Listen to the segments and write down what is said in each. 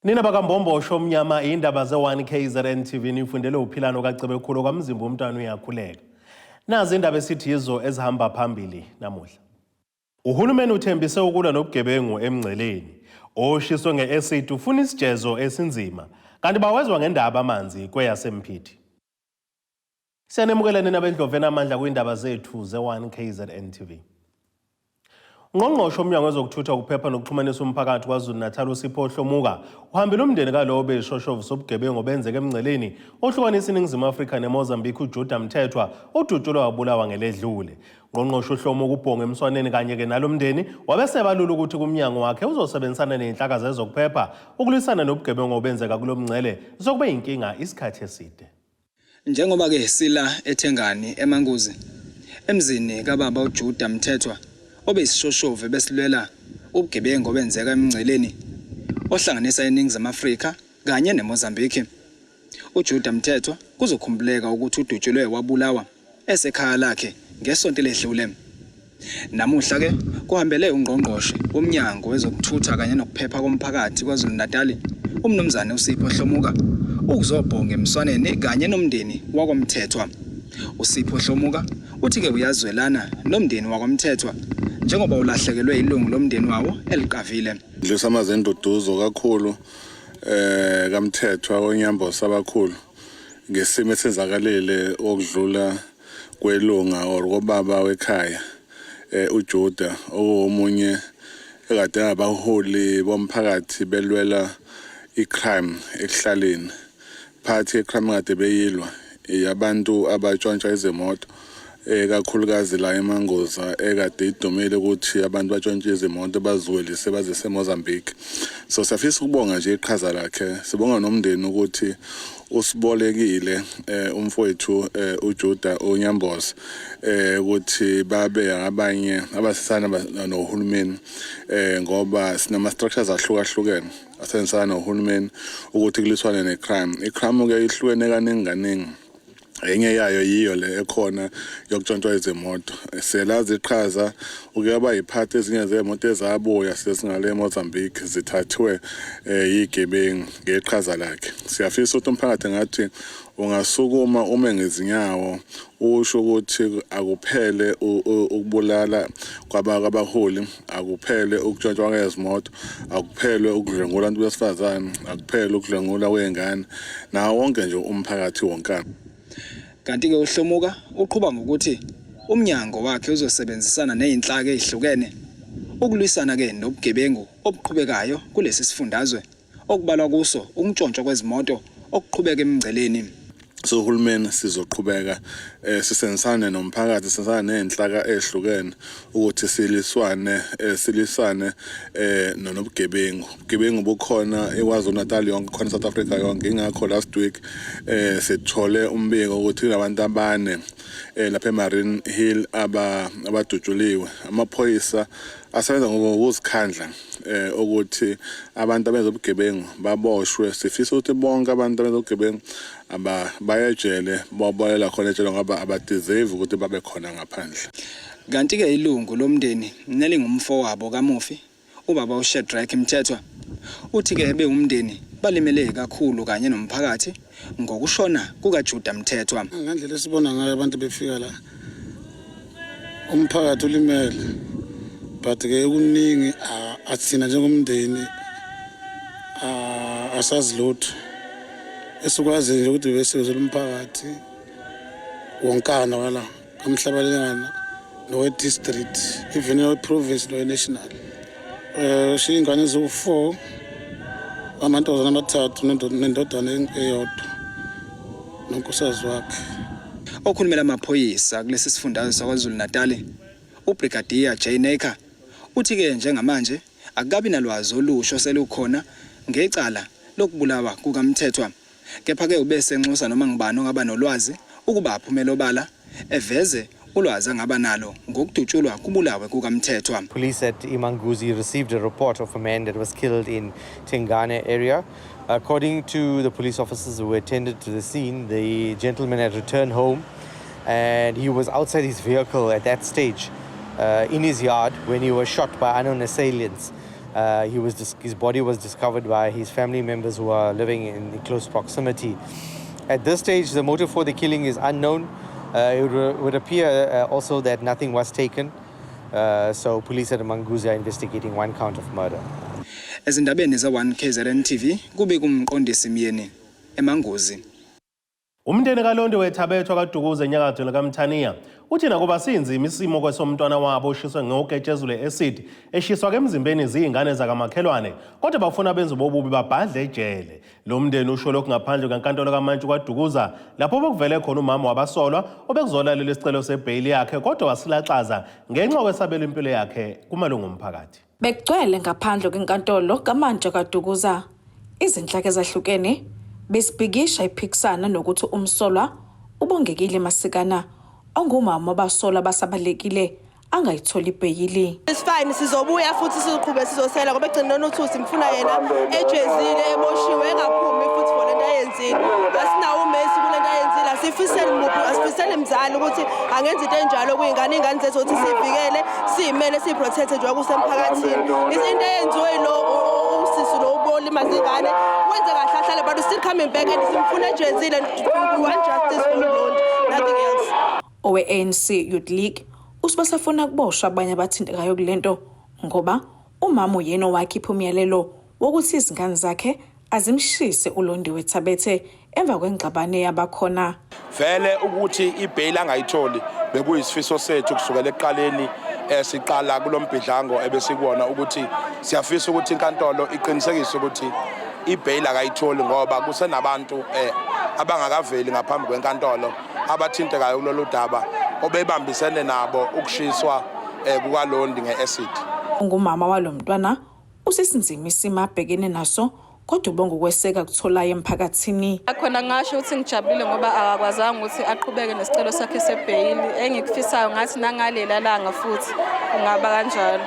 Nina bakambombo omnyama indaba ze1KZNTV nifundele uphilano kaCebekhulu kwamzimba umntwana uyakhuleka. Nazi indaba esithi yizo ezihamba phambili namuhla. Uhulumeni uthembise ukulwa nobugebengu emngceleni. Oshiswe nge-ACID ufuna isijezo esinzima kanti bawezwa ngendaba amanzi kweyasempithi. Siyanemukela nina bendloveni amandla kwindaba zethu ze1KZNTV. Ngqongqoshe omnyango wezokuthutha ukuphepha nokuxhumanisa umphakathi kwaZulu-Natal uSipho Hlomuka uhambile umndeni kalowo beshoshovu sobugebengu benzeke emngceleni ohlukanisa iNingizimu Afrika neMozambique uJuda Mthethwa odutshulwe wabulawa ngeledlule. Ngqongqoshe uHlomuka ubhonge emswaneni kanye-ke nalo mndeni wabesebalula ukuthi kumnyango wakhe uzosebenzisana nenhlaka zezokuphepha ukulwisana nobugebengu obenzeka kulo mngcele zokube yinkinga isikhathi eside. Njengoba-ke sila eThengani eManguzi emzini kababa uJuda Mthethwa obeyisishoshovu besilwela ubugebengu obenzeka emngceleni ohlanganisa iNingizimu Afrika kanye neMozambique. uJuda Mthethwa kuzokhumbuleka ukuthi udutshulwe wabulawa esekhaya lakhe ngesonto ledlule. Namuhla-ke kuhambele ungqongqoshe womnyango wezokuthutha kanye nokuphepha komphakathi kwaZulu-Natal umnumzane uSipho Hlomuka ukuzobhonga emswaneni kanye nomndeni wakwaMthethwa. uSipho Hlomuka uthi-ke uyazwelana nomndeni wakwaMthethwa njengoba ulahlekelwe ilungu lomndeni wawo eliqavile. Ndlisamaze induduzo kakhulu kaMthethwa onyambo sabakhulu ngesimo esenzakalile okudlula kwelunga or kobaba wekhaya uJuda omunye ekade abaholi bomphakathi belwela icrime ekuhlaleni. Phathi ecrime kade beyilwa yabantu abatshontsha izimoto kakhulukazi la eMangoza ekade idumile ukuthi abantu batshontshe izimoto baziwelise bazise eMozambique. So siyafisa ukubonga nje iqhaza lakhe, sibonga nomndeni ukuthi usibolekile umfowethu uJuda onyamboza ukuthi babe abanye abasisana noHulumeni ngoba sinama structures ahlukahlukene asebenzisana noHulumeni ukuthi kuliswane necrime. Icrime ke ihlukene kaningi enye yayo yiyo le ekhona yokutshontshwa izimoto. Selazi iqhaza ukuyaba yiphathi ezinye zemoto ezabuya sesingale eMozambique zithathwe yigebengu ngeqhaza lakhe. Siyafisa ukuthi umphakathi ngathi ungasukuma ume ngezinyawo usho ukuthi akuphele ukubulala kwabaholi, akuphele ukutshontsha kwezimoto, akuphele ukudlengula abantu besifazane, akuphele ukudlengula kwengane nawo wonke nje umphakathi wonkana. Kanti-ke uHlomuka uqhuba ngokuthi umnyango wakhe uzosebenzisana nezinhlaka ezihlukene ukulwisana-ke nobugebengu obuqhubekayo kulesi sifundazwe okubalwa kuso ukuntshontsha kwezimoto okuqhubeka emngceleni. So Uhulumeni sizoqhubeka sisebenzisane nomphakathi, sisebenzisane nezinhlaka ezihlukene ukuthi silisane nobugebengu. Ubugebengu bukhona eKwaZulu-Natal yonke, khona South Africa yonke. Ingakho last week sithole umbiko ukuthi kunabantu abane lapha eMarine Hill abadutshuliwe. Amaphoyisa asebenza ngokuzikhandla ukuthi abantu abenza ubugebengu baboshwe. Sifisa ukuthi bonke abantu abenza ubugebengu bayejele babolela khona ejele ngoba abadeserve ukuthi babe khona ngaphandle. Kanti-ke ilungu lomndeni nelingumfowabo kamufi ubaba uShadrack Mthethwa uthi-ke beumndeni balimele kakhulu kanye nomphakathi ngokushona kukaJuda Mthethwa. Ngandlela esibona ngayo abantu befika la umphakathi ulimele, but ke kuningi athina njengomndeni asazi lutho esukwazi nje ukuthi besizwe umphakathi wonkana wala kamhlabalengana no district even no province no national. Shingane zo4 amantombazana amathathu nendodana eyodwa nonkosazi wakhe. Okhulumela amaphoyisa kulesi sifundazwe saKwaZulu-Natal uBrigadier Jayneka uthi-ke njengamanje akukabi nalwazi olusho selukhona ngecala lokubulawa kukaMthethwa, kepha-ke ubese nxusa noma ngibani ongaba nolwazi ukuba aphumele obala eveze ulwazi angaba nalo ngokudutshulwa kubulawe kukaMthethwa. Police at Imanguzi received a report of a man that was killed in Tengane area. According to the police officers who attended to the scene, the gentleman had returned home and he was outside his vehicle at that stage in his yard when he was shot by unknown assailants. His body was discovered by his family members who are living in close proximity. At this stage, the motive for the killing is unknown. It would appear also that nothing was taken. So police at Manguzi are investigating one count of murder. Ezindabeni za1KZNTV kube kumqondisi Myeni eManguzi. Umndeni kaLondi wethabethwa kaDukuza enyakatho likaMthaniya uthi nakuba sinzima isimo kwesomntwana wabo oshiswe ngoketshezule ACID eshiswa kemzimbeni izingane zakamakhelwane kodwa bafuna benze bobubi babhadle ejele. Lo mndeni usho lokhu ngaphandle kwenkantolo kaMantshi kwaDukuza lapho bekuvele khona umama wabasolwa obekuzolalela isicelo sebail yakhe kodwa wasilaxaza ngenxa kwesabela impilo yakhe kumalungu omphakathi. Bekugcwele ngaphandle kwenkantolo kaMantshi kwaDukuza izinhlaka ezahlukene besibhikisha iphikisana nokuthi umsolwa uBongekile Masikana ongumama wabasolwa basabalekile angayitholi ibheyili. It's fine sizobuya futhi sizoqhubeka sizosela ngoba egcina noThusi ngifuna yena ejezile eboshiwe engaphumi futhi for lento ayenzile. Asinawo uMessi kulento ayenzile asifisele umuntu asifisele imizali ukuthi angenza into enjalo kuyingane zethu ukuthi sivikele simele siprotect njengoba kusemphakathini. Izinto eyenziwe lo usisi lo uboli mazingane wenze kahle ahlale but still coming back and simfuna ejezile and we want justice for Londi, nothing else. Owe ANC Youth League usibasafuna kuboshwa abanye abathintekayo kulento ngoba umama uyena wakhipha umyalelo wokuthi izingane zakhe azimshise uLondi wethabethe emva kwengxabano yabakhona. Vele ukuthi ibail angayitholi bekuyisifiso sethu kusukela eqaleni siqala kulombhidlango ebesikubona ukuthi siyafisa ukuthi inkantolo iqinisekise ukuthi ibail akayitholi ngoba kusenabantu abangakaveli ngaphambi kwenkantolo abathintekayo kulolu daba obebambisene nabo ukushiswa kukaLondi ngeACID. Ungumama walomntwana usisinzima isimo abhekene naso kodwa ubonga ukweseka kutholayo emphakathini. Akhona ngasho ukuthi ngijabulile ngoba akakwazanga ukuthi aqhubeke nesicelo sakhe sebail. Engikufisayo ngathi nangalela langa futhi kungaba kanjalo.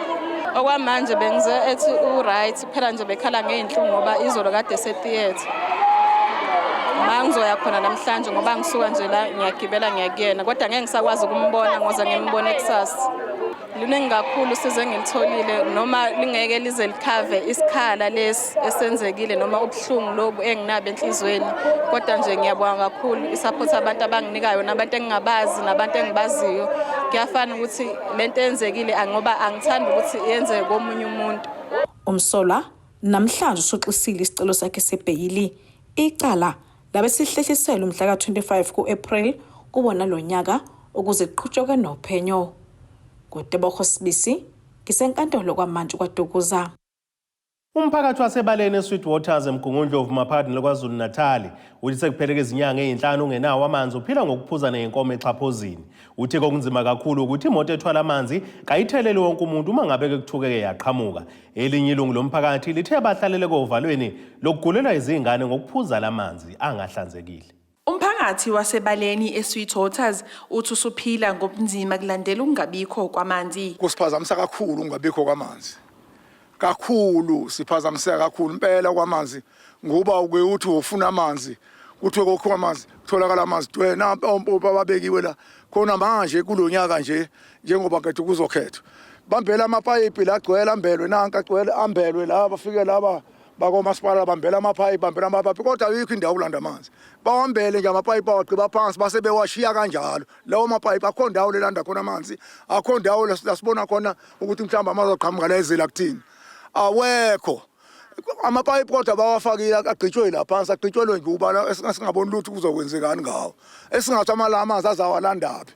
Okwamanje bengize ethi uright phela nje bekhala ngeenhlungu ngoba izolo kade esetheatre. Mangizoya khona namhlanje ngoba ngisuka nje la ngiyagibela ngiyakuyena kodwa ngeke ngisakwazi ukumbona ngoze ngimbone ekusasa. Luningi kakhulu size ngilitholile noma lingeke lize likhave isikhala lesi esenzekile noma ubuhlungu lobu enginabe enhlizweni kodwa nje ngiyabonga kakhulu isupport abantu abanginikayo nabantu engingabazi nabantu engibaziyo. Kuyafana ukuthi lento enzekile ngoba angithandi ukuthi yenze komunye umuntu. Umsolwa namhlanje uxoxisile isicelo sakhe sebail icala labe sihlehlisela umhla ka-25 ku-April kubona lo nyaka ukuze kuqhutshekwe nophenyo. Kutebokho Sibisi ngisenkantolo kwaMantshi kwaDukuza. Umphakathi wasebaleni eSweetwaters eMgungundlovu maphakathi kwaZulu Natal uthi sekupheleke izinyanga ezinhlanu ungenawo amanzi uphila ngokuphuza nenkomo exhaphozini. Uthe kokunzima kakhulu ukuthi imoto ethwala amanzi kayithelele wonke umuntu uma ngabe kuthukeke yaqhamuka. Elinye ilungu lomphakathi lithe bahlalele kovalweni lokugulela izingane ngokuphuza lamanzi angahlanzekile. Umphakathi wasebaleni eSweetwaters uthi usuphila ngobunzima kulandela ukungabikho kwamanzi. Kusiphazamisa kakhulu ukungabikho kwamanzi. Kakhulu siphazamiseka kakhulu impela kwamanzi ngoba uke uthi ufuna amanzi kuthiwe kokho amanzi kutholakala amanzi wena ompopa ababekiwe la khona manje kulonyaka nje njengoba kade kuzokhethwa bambela amapayipi la gcwele ambelwe nanka gcwele ambelwe la bafike laba bakomasipala bambela amapayipi bambela amapayipi kodwa ayikho indawo kulanda amanzi bawambele nje amapayipi awagqiba phansi base bewashiya kanjalo lawo mapayipi akho ndawo lelanda khona amanzi akho ndawo lasibona khona ukuthi mhlamba amazoqhamuka la ezela kuthini awekho amapayipi kodwa bawafakile agqitshwe la phansi agqitshwelwe nje ubala esingaboni lutho kuzokwenzekani ngawo esingathi amanzi azawalandapi.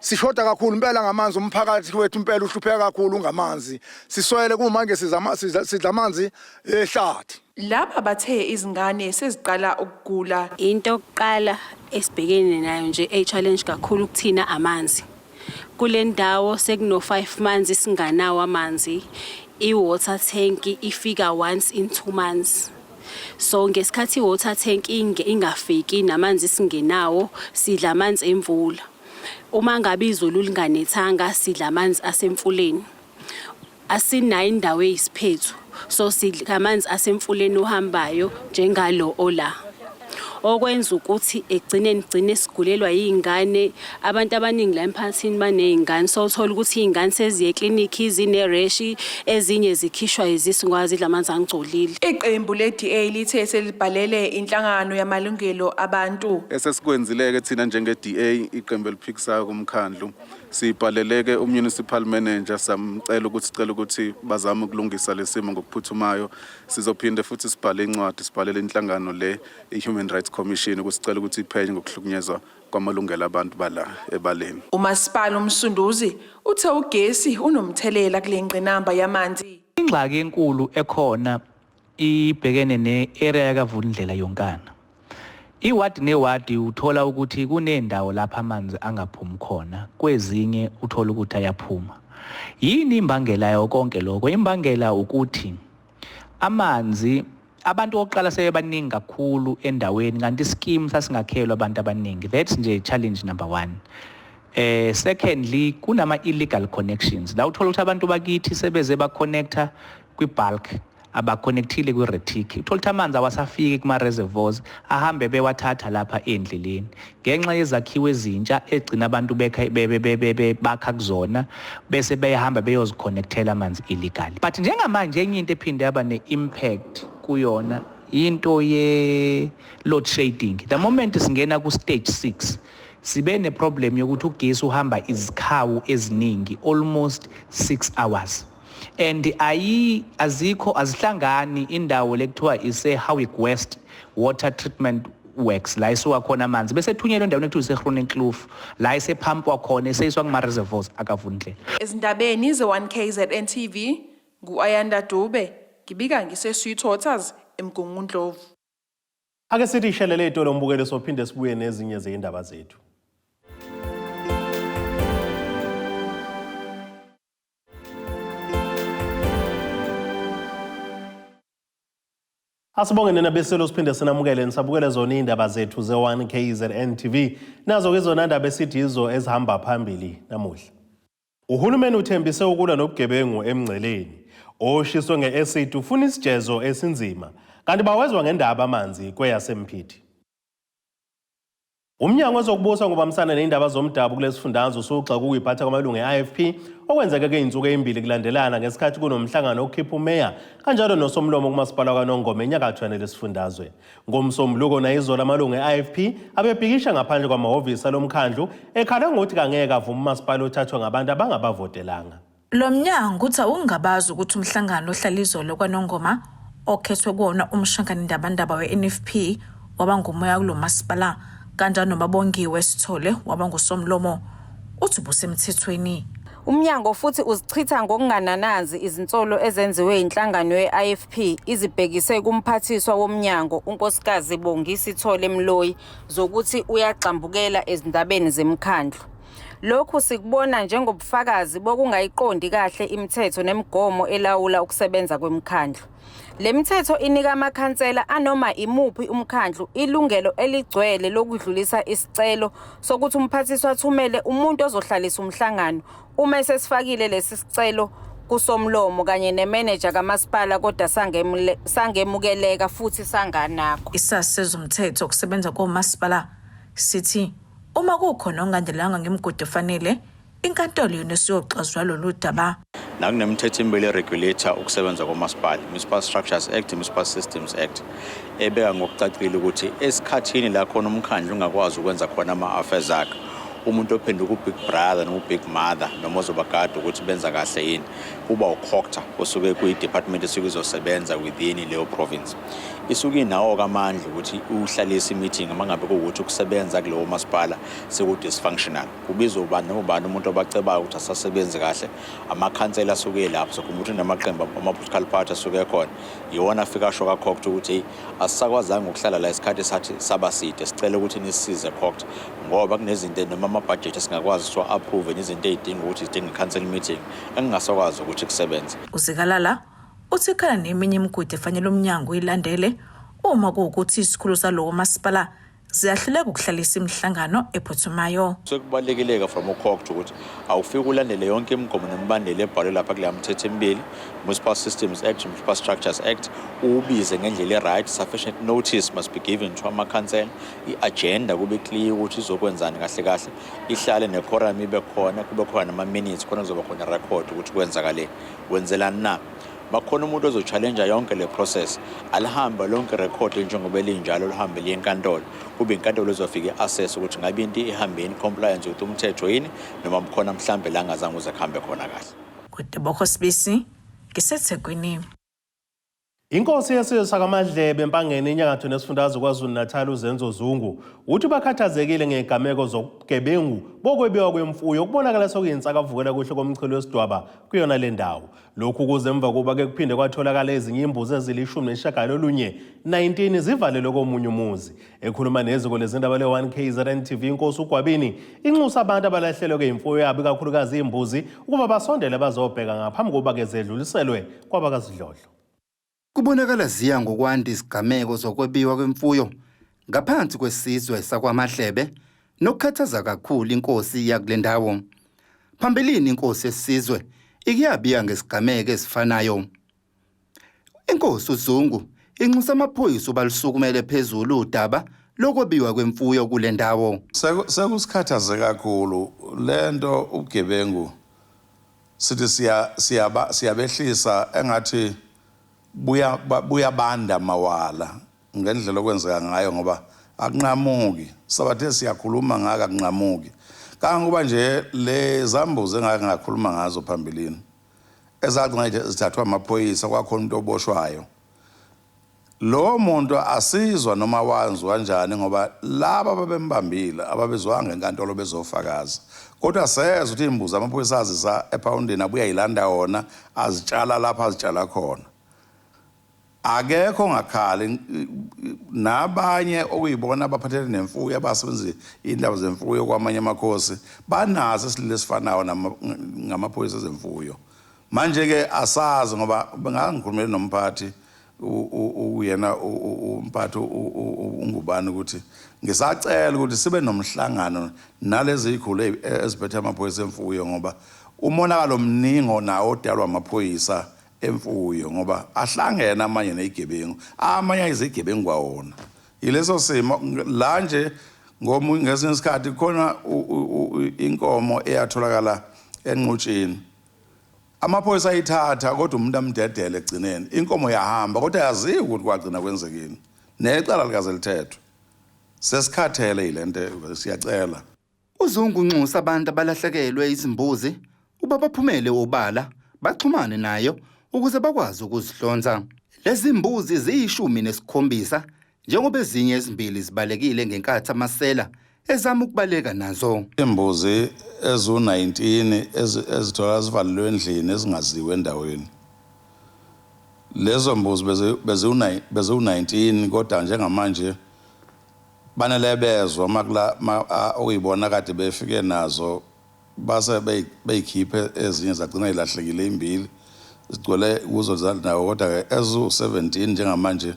Sishoda kakhulu impela ngamanzi umphakathi wethu impela uhlupheka kakhulu ngamanzi siswele kumanje sidla amanzi ehlathi. Laba bathe izingane seziqala ukugula. Into yokuqala esibhekene nayo nje challenge kakhulu kuthina amanzi. Kule ndawo sekuno 5 months singanawo amanzi. I-water tank ifika once in 2 months. So ngesikhathi i-water tank ingafiki namanzi singenawo sidla amanzi emvula. Uma ngabe izulu linganethanga sidla amanzi asemfuleni. Asinayo indawo eyisiphethu so sidla amanzi asemfuleni ohambayo njengalo ola. okwenza ukuthi egcine sigulelwa yingane. Abantu abaningi la emphakathini banezingane, so uthola ukuthi izingane seziye eklinikhi zinereshi, ezinye zikhishwa izisu ngoba zidla amanzi angcolile. Iqembu le-DA lithe selibhalele inhlangano yamalungelo abantu. Esesikwenzileke thina njenge-DA iqembu eliphikisayo kumkhandlu sibhaleleke municipal manager samcela ukuthi bazame ukulungisa lesimo ngokuphuthumayo. Sizophinde futhi sibhale incwadi sibhalele inhlangano le i-Human Rights Commission ukusicela ukuthi iphenye ngokuhlukunyezwa kwamalungelo abantu bala ebaleni. Umasipala uMsunduzi uthe ugesi unomthelela kule ngqinamba yamanzi. Ingxaki enkulu ekhona ibhekene ne-area yakavundlela yonkana. Iwadi newadi uthola ukuthi kunendawo lapha amanzi angaphumi khona, kwezinye uthola ukuthi ayaphuma. Yini imbangela yonke lokho? Imbangela ukuthi amanzi abantu oqala sebebaningi kakhulu endaweni kanti ischeme sasingakhelwa abantu abaningi. That's nje challenge number 1. Secondly, kunama illegal connections. La uthola ukuthi abantu bakithi sebeze ba-connecta kwi-bulk, abaconnectile kwi-retic. Uthola ukuthi amanzi awasafiki kuma-reservoirs, ahambe bewathatha lapha endleleni. Ngenxa yezakhiwo ezintsha egcina abantu bakha kuzona bese beyahamba beyoziconnectela amanzi illegally. But njengamanje enye into ephinde yaba ne-impact kuyona into ye-load shedding. The moment singena ku-stage 6, sibe ne-problem yokuthi ugesi uhamba izikhawu eziningi almost 6 hours. And azihlangani indawo lekuthiwa ise-Howick West Water Treatment Works la isuka khona amanzi bese thunyelwa endaweni ekuthiwa ise-Groenkloof la isephampwa khona eseyiswa kuma-reservoirs akavundlela. Ezindabeni ze-1KZNTV ngu-Ayanda Dube ngibika ngise-Sweetwaters eMgungundlovu. Ake sithi ishelele itolo mbukelo sophinde sibuye nezinye zeindaba zethu. Asibonge nina beselo siphinde sinamukele nisabukele zona indaba zethu ze-1KZNTV nazo ke zona indaba esithi izo ezihamba phambili namuhla. Uhulumeni uthembise ukulwa nobugebengu emngceleni. Oshiswe nge-ACID ufuna isijezo esinzima kanti bawezwa ngendaba amanzi kweyasempithi. Umnyango wezokubusa ngobambisana neindaba zomdabu kulesifundazwe usuxa kuyiphatha kwamalungu e-IFP okwenzeke ke insuku ezimbili kulandelana ngesikhathi kunomhlangano okhipha umeya kanjalo nosomlomo kumasipala kwaNongoma enyakatho lesifundazwe. Ngomsombuluko nayizola amalungu e-IFP abebhikisha ngaphandle kwamahhovisi alomkhandlu ekhala ngokuthi kangeke avuma umasipala othathwa ngabantu abangabavotelanga. Lo mnyango uthi ungabazi ukuthi umhlangano ohlala izolo kwaNongoma okhethwe kuwona umshangano indaba we-NFP waba ngumoya kulo masipala kanjalo nobabongiwe Sithole waba ngusomlomo uthi busemthethweni. Umnyango futhi uzichitha ngokungananazi izinsolo ezenziwe inhlangano ye-IFP izibhekise kumphathiswa womnyango unkosikazi Bongisi Sithole Mloyi zokuthi uyagxambukela ezindabeni zemkhandlu. Lokhu sikubona njengobufakazi bokungayiqondi kahle imithetho nemigomo elawula ukusebenza kwemkhandlu. Le mithetho inika amakhansela anoma imuphi umkhandlu ilungelo eligcwele lokudlulisa isicelo sokuthi umphathiswa athumele umuntu ozohlalisa umhlangano uma esesifakile lesi sicelo kusomlomo kanye nemanager kamasipala kodwa sangemukeleka futhi sanganakho. Isasizo umthetho okusebenza komasipala sithi uma kukhona ongandelanga ngemigudu efanele inkantolo yona siyoxazulula lolu daba. Nakunemithetho emibili regulator ukusebenza komasipala, Municipal Structures Act, Municipal Systems Act, ebeka ngokucacile ukuthi esikhathini la khona umkhandlu ungakwazi ukwenza khona ama-affairs akhe. Umuntu ophenduka u-big brother noma u-big mother noma ozobagada ukuthi benza kahle yini kuba ukhokta osuke kuyi-department esuke izosebenza within leyo province. Isuke inawo kamandla ukuthi uhlalise meeting uma ngabe kuwukuthi ukusebenza kulowo masipala seku-dysfunctional. Kubizwa ubani nobani umuntu obacebayo ukuthi asasebenze kahle, amakhansela asuke lapho sokuthi namaqembu ama-political party asuke khona yiwona afika asho kakhokta ukuthi asisakwazanga ukuhlala la isikhathi sathi sabaside sicela ukuthi nisisize khokta ngoba kunezinto noma ama-budget esingakwazi ukuthi approve izinto ezidinga ukuthi zidinga i-council meeting engingasakwazi ukuthi kusebenze. Uzikalala uthi khona neminye imigudu efanele umnyango ilandele uma kuwukuthi isikhulu salowo masipala ziyahluleka ukuhlalisa imihlangano ephuthumayo. Sekubalekileka from ukhokho ukuthi awufike ulandele yonke imigomo nemibandela ebhalwe lapha kule mthetho emibili, Municipal Systems Act, Municipal Structures Act, ubize ngendlela right, sufficient notice must be given to ama-council, i-agenda kube clear ukuthi izokwenzani kahle kahle, ihlale nequorum ibe khona, kube khona nama-minutes, khona kuzoba khona record ukuthi kwenzakale, wenzelani na. Bakhona umuntu ozo-challenge yonke le process, alihamba lonke record njengoba linjalo lihambe liye enkantolo, kube inkantolo ezofika i-assess ukuthi ngabe into ihambe in compliance with umthetho yini noma mkhona mhlambe la ngazange uze kuhambe khona kahle. Kudeboko Sibisi, ngiseThekwini. Inkosi yesizwe sakaMadlebe empangeni enyakatho nesifundazwe KwaZulu-Natal uZenzo Zungu uthi bakhathazekile ngegameko zobugebengu bokwebiwa kwemfuyo kubonakala sokuyinsakavukela kuhle komchilo wesidwaba kuyona le ndawo. Lokhu kuze emva kuba ke kuphinde kwatholakala ezinye imbuzi ezili-19 zivalelwe komunye umuzi. Ekhuluma neziko lezindaba le-1KZNTV inkosi uGwabini inxusa abantu abalahlelwe kwemfuyo yabo ikakhulukazi imbuzi ukuba basondele bazobheka ngaphambi kokuba ke zedluliselwe kwabakazidlodlo. Kubonakala ziya ngokwanda izigameko zokwebiwa kwemfuyo ngaphansi kwesizwe sakwaMadlebe nokukhathaza kakhulu inkosi yakule ndawo. Phambilini inkosi yesizwe ikiyabiya ngesigameko esifanayo. Inkosi uZungu inxusa amaphoyisa balisukumele phezulu udaba lokwebiwa kwemfuyo kule ndawo. Sekusikhathaze kakhulu lento ubugebengu sithi siyabehlisa engathi buya banda mawala ngendlela okwenzeka ngayo ngoba akunqamuki sabathe siyakhuluma ngaka akunqamuki kangoba nje le zambuze engake ngakhuluma ngazo phambilini ezagcina zithathwa amaphoyisa kwakhona umuntu oboshwayo lo muntu asizwa noma wanzwa kanjani ngoba laba ababembambile ababezwanga enkantolo bezofakaza kodwa sezwe ukuthi imbuzi amaphoyisa azisa ePoundini abuya yilanda wona azitshala lapha azitshala khona. Akekho ngakhali nabanye okuyibona abaphathele nemfuyo abasebenza indaba zemfuyo kwamanye amakhosi banazo isililo esifanayo ngamaphoyisa ezemfuyo. Manje ke asazi ngoba bengangikhulumela nomphathi uyena umphathi ungubani ukuthi ngisacela ukuthi sibe nomhlangano nalezi ikhulu eziphethe amaphoyisa emfuyo ngoba umonakalo omningi nawo odalwa amaphoyisa emfuyo ngoba ahlangena amanye nezigebengu amanye izigebengu kwawona yileso simo la nje ngesinye isikhathi khona inkomo eyatholakala enqutshini amaphoyisa ayithatha kodwa umuntu amdedele egcineni inkomo yahamba kodwa yaziwe ukuthi kwagcina kwenzekeni necala likaze lithethwe sesikhathele yilento siyacela. uZungu unxusa abantu abalahlekelwe izimbuzi uba baphumele obala baxhumane nayo ukuze bakwazi ukuzihlonza. Lezi mbuzi ziyi-17 njengoba ezinye ezimbili zibalekile ngenkathi amasela ezama ukubaleka nazo. Imbuzi ezu-19 ezithola zivalelwe endlini ezingaziwe endaweni. Lezo mbuzi bezu-19 kodwa njengamanje banelebezwa okuyibona kade befike nazo base beyikhiphe ezinye zagcina ilahlekile imbili zigcwele kuzo zanawo kodwa ezu-17 njengamanje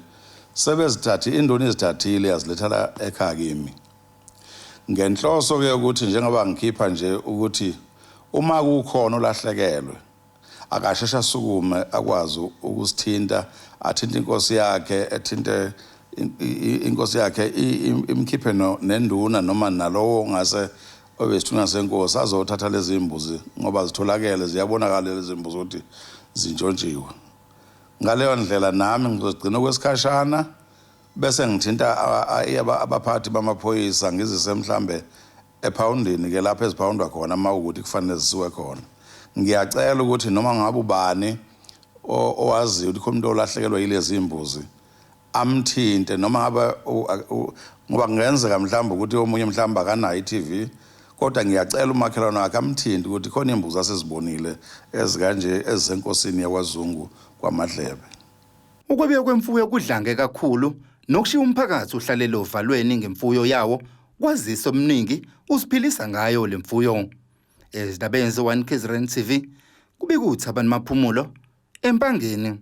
sebezithathi indoni izithathile yazilethela ekhaya kimi ngenhloso ke ukuthi njengoba ngikhipha nje ukuthi uma kukhona olahlekelwe akashesha sukume akwazi ukusithinta athinte inkosi yakhe ethinte inkosi yakhe imkhiphe nenduna noma nalowo ngase obesithunga senkosi azothatha lezi imbuzi ngoba zitholakele ziyabonakala lezi imbuzi ukuthi zinjontshiwe. Ngaleyo ndlela nami ngizogcina kwesikhashana bese ngithinta abaphathi bamaphoyisa ngizise mhlambe ePoundini ke lapha eziphawundwa khona uma ukuthi kufanele zisiwe khona. Ngiyacela ukuthi noma ngabe ubani owaziyo ukuthi umuntu olahlekelwa yilezi imbuzi amthinte noma ngabe ngoba kungenzeka mhlawumbe ukuthi omunye mhlawumbe akanayo iTV kodwa ngiyacela umakhelwane wakhe amthinte ukuthi khona imbuzi asezibonile ezikanje ezisenkosini yakwaZungu kwaMadlebe. Ukwebiwa kwemfuyo kudlange kakhulu nokushiya umphakathi uhlalele ovalweni ngemfuyo yawo kwazisa omningi usiphilisa ngayo le mfuyo. Ezindabeni ze-1KZNTV kubikuthi abantu maphumulo empangeni.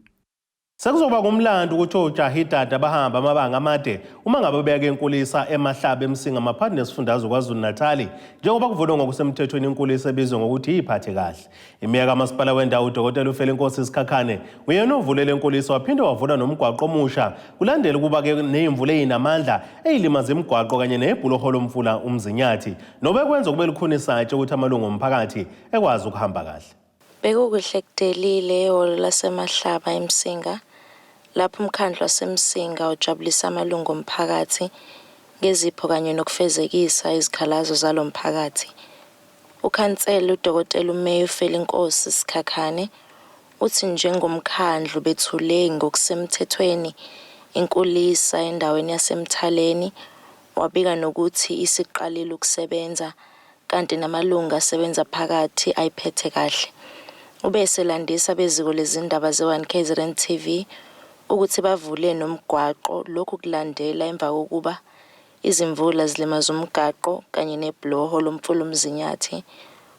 Sekuzoba kumlando ukuthi ojahidada bahamba amabanga amade uma ngabe beyake inkulisa emahlaba eMsinga amaphakathi nesifundazwe KwaZulu-Natal njengoba kuvulwe ngokusemthethweni inkulisa ebizwa ngokuthi iphathe kahle. Imeya kamasipala wendawo uDokotela uFelinkosi Sikhakhane uyena ovulela inkulisa waphinde wavula nomgwaqo omusha kulandela ukuba ke nezimvula ezinamandla ezilimaza imigwaqo kanye nebhuloholo lomfula uMzinyathi nobe kwenza kube likhunisatshe ukuthi amalungu omphakathi ekwazi ukuhamba kahle. Bekukuhle kudelile ehholo lasemahlaba eMsinga lapho umkhandlu waseMsinga ujabulisa amalungu omphakathi ngezipho kanye nokufezekisa izikhalazo zalomphakathi. Ukhansela uDokotela uMeya uFelinkosi Sikhakhane uthi njengomkhandlu bethule ngokusemthethweni inkulisa endaweni yaseMthaleni wabika nokuthi isiqalile ukusebenza kanti namalungu asebenza phakathi ayiphethe kahle. Ubese landisa beziko lezindaba ze1KZNTV ukuthi bavule nomgwaqo lokhu kulandela emva kokuba izimvula zilimaza umgaqo kanye nebhuloho lomfula uMzinyathi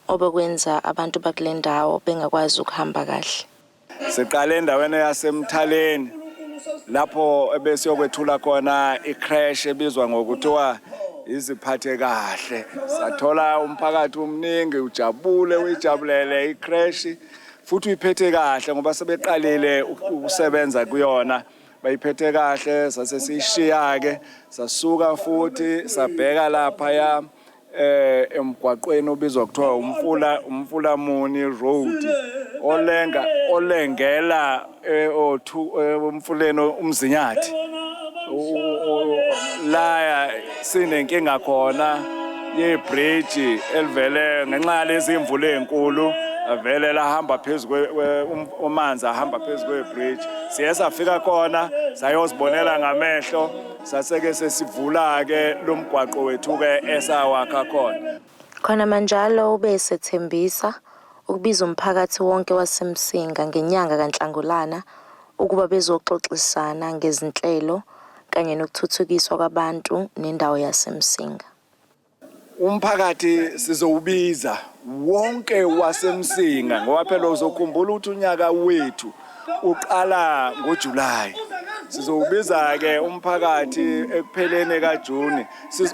obekwenza abantu bakulendawo bengakwazi ukuhamba kahle. Siqale endaweni yaseMthaleni lapho ebesiyokwethula khona icrash ebizwa ngokuthiwa iziphathe kahle. Sathola umphakathi omningi ujabule uyijabulele icrash futhi uyiphethe kahle ngoba sebeqalile ukusebenza kuyona. Bayiphethe kahle sase sishiya ke sasuka futhi sabheka lapha ya emgwaqweni obizwa kuthiwa umfula Muni road olengela umfuleni uMzinyathi. La sinenkinga khona yebridge elivele ngenxa yalezi imvula ezinkulu avele lahamba phezulu umanzi ahamba phezulu kwebridge. Siye safika khona sayozibonela ngamehlo saseke sesivula ke lomgwaqo wethu ke esawakha khona. Khona manjalo ubesethembisa ukubiza umphakathi wonke waseMsinga ngenyanga kaNhlangulana ukuba bezoxoxisana ngezinhlelo kanye nokuthuthukiswa kwabantu nendawo yaseMsinga. Umphakathi sizowubiza wonke waseMsinga ngoba phela uzokhumbula ukuthi unyaka wethu uqala ngoJuly. Sizowubiza ke umphakathi ekupheleni kaJuni.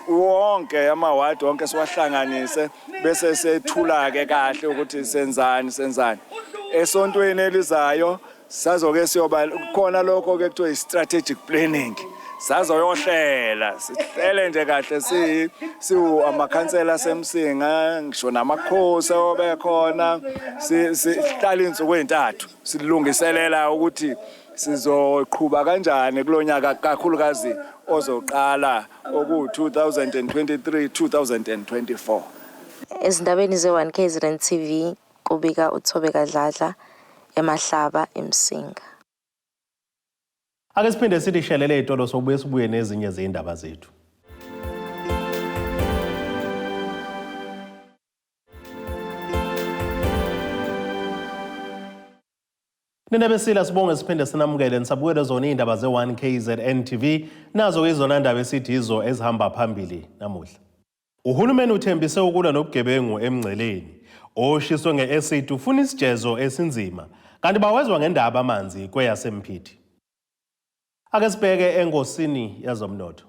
Wonke amawadi wonke siwahlanganise bese sethula ke kahle ukuthi senzani. Esontweni elizayo sazoke siyoba khona lokho ke kuthiwa strategic planning. Sazoyohlela sihlele nje kahle amakhansela aseMsinga ngisho namakhosi obekhona sihlala insuku ezintathu silungiselela ukuthi sizoqhubeka kanjani kulonyaka kakhulukazi ozoqala oku2023-2024. Ezindabeni ze1KZNTV kubika uThobeka Dladla emahlaba eMsinga. Ake siphinde sithi shelele itolo sokubuye sibuye nezinye zindaba zethu. Ninebesila sibonge siphinde sinamukele nisabukele zona izindaba ze1KZNTV nazo izona ndaba esithi izo ezihamba phambili namuhla. Uhulumeni uthembise ukulwa nobugebengu eMngceleni. Oshiswe ngeACID ufuna isijezo esinzima kanti bawezwa ngendaba amanzi kweyasempithi. Ake sibheke engosini yazomnotho.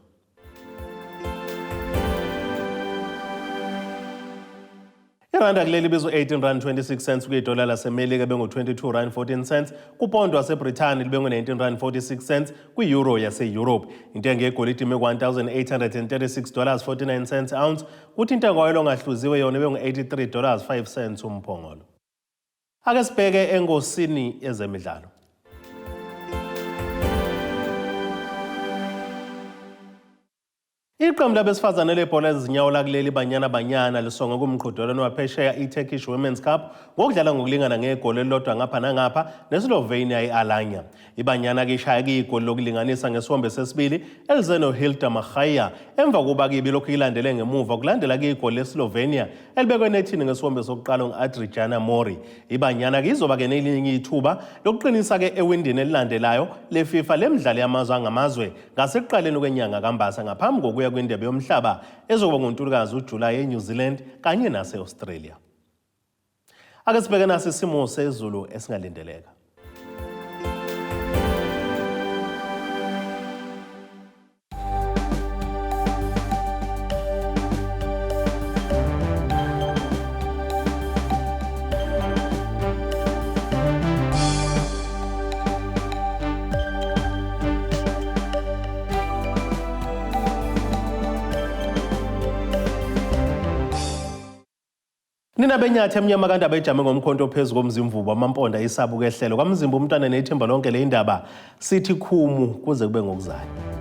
Iranda kuleli bizo 18.26 cents kwidola laseMelika bengu 22.14 cents, kupondo waseBrithani libengu 19.46 cents, kwi-euro yase-Europe. Intengo yegolide ime $1,836.49 cents ounce, kuthi intengo yoyilo ongahluziwe yona bengu $83.05 cents umphongolo. Ake sibheke engosini yezemidlalo. Iqembu labesifazane lebhola lezinyawo lakuleli banyana lisonga kumqhudelwano waphesheya iTurkish Women's Cup ngokudlala ngokulingana ngegoli elilodwa ngapha nangapha neSlovenia iAlanya. Ibanyana kishaya igoli lokulinganisa ngesihombe sesibili elizeno Hilda Makhaya emva kuba kibi lokhu ilandele ngemuva kulandela igoli leSlovenia elibekwe nethini ngesihombe sokuqala nguAdriana Mori. Ibanyana kizoba ke nelinye ithuba lokuqinisa ke ewindini elilandelayo leFIFA lemidlalo yamazwe angamazwe ngasekuqaleni kwenyanga kaMbasa ngaphambi kokuya kwindebe yomhlaba ezokuba ngoNtulukazi uJulayi eNew Zealand kanye nase-Australia. Ake sibheke nasi isimo sezulu esingalindeleka. Nina benyathi emnyama kandaba ejame ngomkhonto phezulu komzimvubu amamponda isabuka ehlelo kwamzimba umntwana nethemba lonke le indaba sithi khumu kuze kube ngokuzayo.